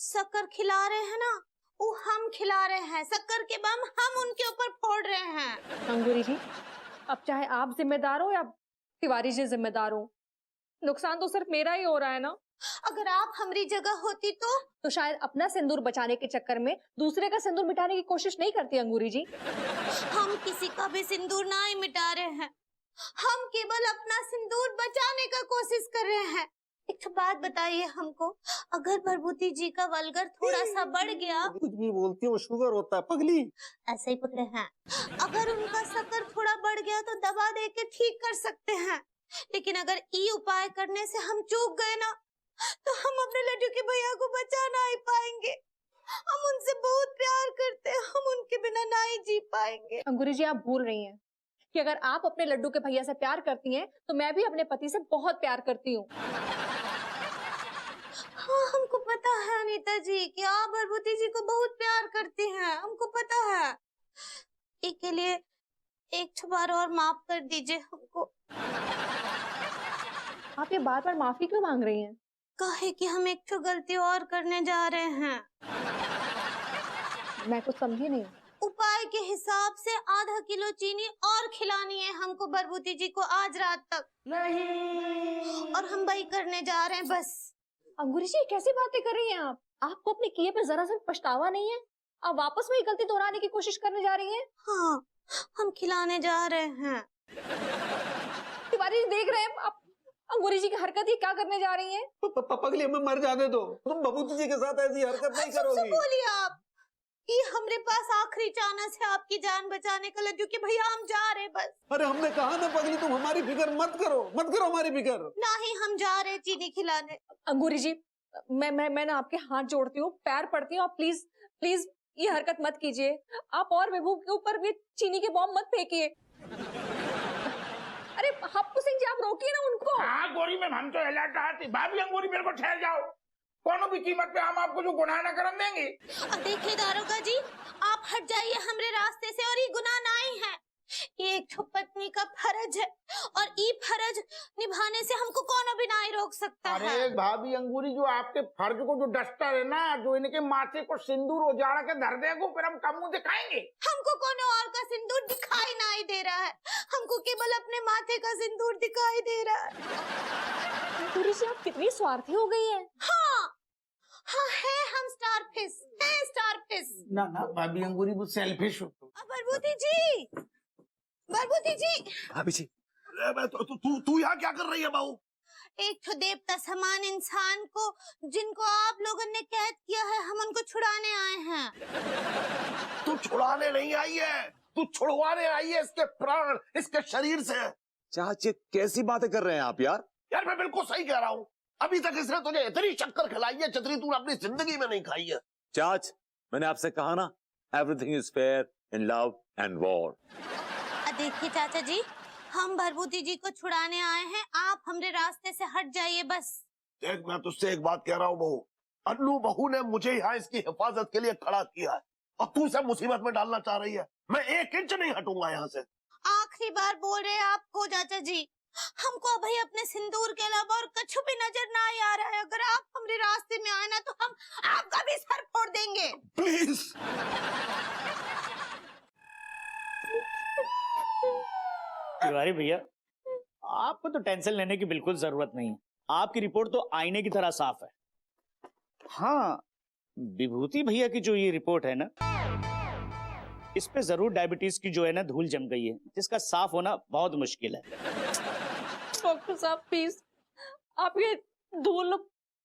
शक्कर खिला रहे हैं ना, वो हम खिला रहे हैं। शक्कर के बम हम उनके ऊपर फोड़ रहे हैं। अंगूरी जी, अब चाहे आप जिम्मेदार हो या तिवारी जी जिम्मेदार हो, नुकसान तो सिर्फ मेरा ही हो रहा है ना। अगर आप हमारी जगह होती तो शायद अपना सिंदूर बचाने के चक्कर में दूसरे का सिंदूर मिटाने की कोशिश नहीं करती अंगूरी जी। हम किसी का भी सिंदूर ना ही मिटा रहे हैं, हम केवल अपना सिंदूर बचाने का कोशिश कर रहे हैं। एक बात बताइए हमको, अगर भरभूति जी का वल्गर थोड़ा सा बढ़ गया, कुछ भी बोलती है, वो शुगर होता है पगली। ऐसे ही पकड़े हैं। अगर उनका शक्कर थोड़ा बढ़ गया तो दवा दे के ठीक कर सकते हैं, लेकिन अगर ये उपाय करने से हम चूक गए ना, तो हम अपने लड्डू के भैया को बचा ना ही पाएंगे। हम उनसे बहुत प्यार करते हैं, हम उनके बिना ना ही जी पाएंगे। अंगूरी जी, आप भूल रही हैं कि अगर आप अपने लड्डू के भैया से प्यार करती हैं तो मैं भी अपने पति से बहुत प्यार करती हूँ। हाँ, हमको पता है अनीता जी कि आप भरभूति जी को बहुत प्यार करती हैं, हमको पता है। इसके लिए एक बार और माफ कर दीजिए हमको। आप ये बार बार माफी क्यों मांग रही हैं? काहे कि हम एक गलती और करने जा रहे हैं। मैं कुछ समझी नहीं। उपाय के हिसाब से आधा किलो चीनी और खिलानी है हमको भरभूति जी को आज रात तक। नहीं। और हम वही करने जा रहे हैं बस। अंगूरी जी, कैसी बातें कर रही हैं आप? आपको अपने किए पर जरा सा पछतावा नहीं है? आप वापस वही गलती दोहराने की कोशिश करने जा रही हैं? हाँ, हम खिलाने जा रहे हैं। तिवारी जी देख रहे हैं आप अंगूरी जी की हरकत ही क्या करने जा रही हैं? पगली, हमें मर जाने दो, तुम भभूति जी के साथ ऐसी हरकत नहीं करोगी। बोलिए आप, ये हमारे पास आखिरी चांस है आपकी जान बचाने का लड्डू के भैया, हम जा रहे बस। अरे हमने कहा ना पगली, तुम हमारी फिक्र मत करो, मत करो हमारी फिक्र। नहीं, हम जा रहे चीनी खिलाने। अंगूरी जी, मैं ना आपके हाथ जोड़ती हूँ, पैर पड़ती हूँ, आप प्लीज प्लीज ये हरकत मत कीजिए। आप और विभू के ऊपर भी चीनी के बॉम्ब मत फेंकिए। अरे हप्पू सिंह जी, आप रोकिए ना उनको। हाँ गोरी मैम, हम तो अलर्ट आती। भाभी अंगूरी, मेरे को ठहर जाओ, कोनो भी कीमत पे हम आपको जो गुनाह ना करम देंगे। देखिए दारोगा जी, आप हट जाइए हमरे रास्ते से, और ये गुनाह नहीं है, ये एक पत्नी का फर्ज है, और ये फर्ज निभाने से हमको कोनो भी नहीं रोक सकता है। अरे भाभी अंगूरी, जो आपके फर्ज को जो डस्टर है ना, जो इनके माथे को सिंदूर उजाड़ के धर देगो, फिर हम कम मुंह दिखाएंगे। हमको कोनो और का सिंदूर दिखाई नहीं दे रहा है, हमको केवल अपने माथे का सिंदूर दिखाई दे रहा है। अंगूरी जी, आप कितनी स्वार्थी हो गई हैं। हाँ है, हम स्टार फिश है, स्टार फिश। ना ना भाभी अंगूरी, वो सेल्फिश हो। भरभूति जी, भरभूति जी। भाभी जी, तू यहाँ क्या कर रही है बहू? एक तो देवता समान इंसान को, जिनको आप लोगों ने कैद किया है, हम उनको छुड़ाने आए हैं। तू छुड़ाने नहीं आई है, तू छुड़वाने आई है इसके प्राण, इसके शरीर से। चाचा, कैसी बातें कर रहे हैं आप यार? यार मैं बिल्कुल सही कह रहा हूँ, अभी तक इसने तुझे इतनी शक्कर खिलाई है जितनी तूने अपनी जिंदगी में नहीं खाई है। चाच, मैंने आपसे कहा ना, everything is fair in love and war. देखिए चाचा जी, हम भरभूति जी को छुड़ाने आए हैं, आप हमरे रास्ते से हट जाइए बस। देख, मैं तुझसे एक बात कह रहा हूँ बहू, अन्नू बहू ने मुझे यहाँ इसकी हिफाजत के लिए खड़ा किया है, और तू इसे मुसीबत में डालना चाह रही है। मैं 1 इंच नहीं हटूंगा यहाँ से। आखिरी बार बोल रहे हैं आपको चाचा जी, हमको अभी अपने सिंदूर के अलावा और कुछ भी नजर ना आ रहा है। अगर आप हमारे रास्ते में आए ना, तो हम आपका भी सर फोड़ देंगे। प्लीज। तिवारी भैया, आपको तो टेंशन लेने की बिल्कुल जरूरत नहीं है, आपकी रिपोर्ट तो आईने की तरह साफ है। हाँ, विभूति भैया की जो ये रिपोर्ट है ना, इस पे जरूर डायबिटीज की जो है ना धूल जम गई है, जिसका साफ होना बहुत मुश्किल है। डॉक्टर साहब प्लीज, आप ये धूल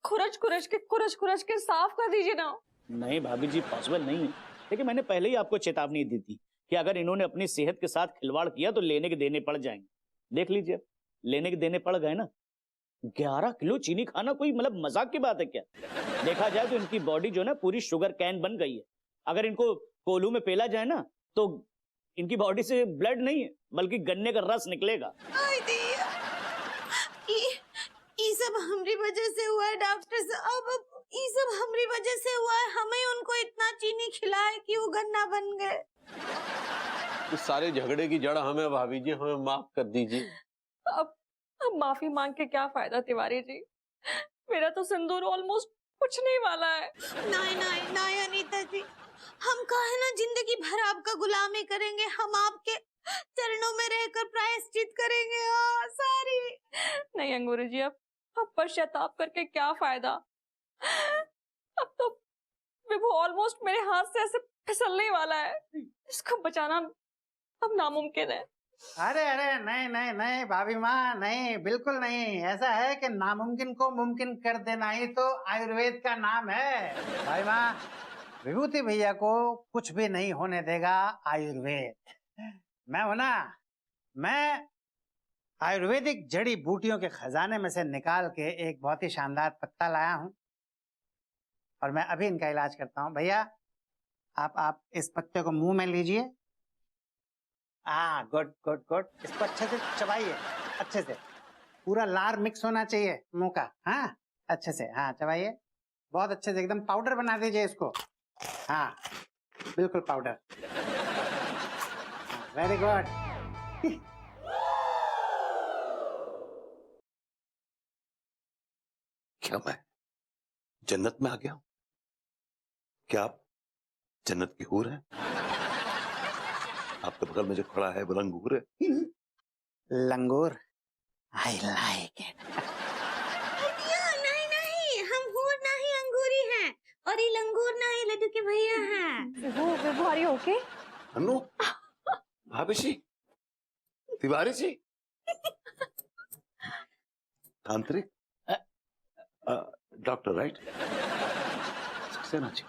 खुरच खुरच के साफ कर दीजिए ना। नहीं भाभी जी, पॉसिबल नहीं है, लेकिन मैंने पहले ही आपको चेतावनी दी थी कि अगर इन्होंने अपनी सेहत के साथ खिलवाड़ किया तो लेने के देने पड़ जाएंगे। देख लीजिए, लेने के देने पड़ गए ना। 11 किलो चीनी खाना कोई मतलब मजाक की बात है क्या? देखा जाए तो इनकी बॉडी जो है ना पूरी शुगर कैन बन गई है। अगर इनको कोल्हू में पेला जाए ना, तो इनकी बॉडी से ब्लड नहीं बल्कि गन्ने का रस निकलेगा। ये सब हमारी वजह से हुआ है डॉक्टर साहब, ये सब हमारी वजह से हुआ है। हमें उनको इतना चीनी खिलाए कि वो गन्ना बन गए। इस सारे झगड़े की जड़ हमें भाभी जी, हमें माफ कर दीजिए। अब माफी मांग के क्या फायदा तिवारी जी, मेरा तो सिंदूर ऑलमोस्ट कुछ नहीं वाला है। नहीं नहीं नहीं अनीता जी, हम काहे ना जिंदगी भर आपका गुलामी करेंगे, हम आपके चरणों में रहकर प्रायश्चित करेंगे। सारी नहीं अंगूरी जी, अब पश्चाताप करके क्या फायदा। अब तो विभू ऑलमोस्ट मेरे हाथ से ऐसे फिसलने ही वाला है, इसको बचाना अब नामुमकिन है। अरे अरे नहीं नहीं नहीं भाभी माँ, नहीं बिल्कुल नहीं। ऐसा है कि नामुमकिन को मुमकिन कर देना ही तो आयुर्वेद का नाम है। भाई माँ, विभूति भैया को कुछ भी नहीं होने देगा आयुर्वेद। मैं हूं ना, मैं आयुर्वेदिक जड़ी बूटियों के खजाने में से निकाल के एक बहुत ही शानदार पत्ता लाया हूं और मैं अभी इनका इलाज करता हूं। भैया आप इस पत्ते को मुंह में लीजिए। गुड गुड गुड, इसको अच्छे से चबाइए, अच्छे से पूरा लार मिक्स होना चाहिए मुंह का। हाँ अच्छे से, हाँ चबाइए, बहुत अच्छे से, एकदम पाउडर बना दीजिए इसको। हाँ बिल्कुल पाउडर, वेरी गुड। क्या मैं जन्नत में आ गया हूं? क्या आप जन्नत की हूर हैं? आपके बगल में जो खड़ा है वो लंगूर है। लंगूर, आई लाइक इट। नहीं नहीं, हम हूर नहीं अंगूरी हैं, और ये लंगूर नहीं लड्डू के भैया हैं। विभू आर यू ओके? अनु, भाभी जी, तिवारी जी, तांत्रिक, डॉक्टर राइट? सक्सेना जी।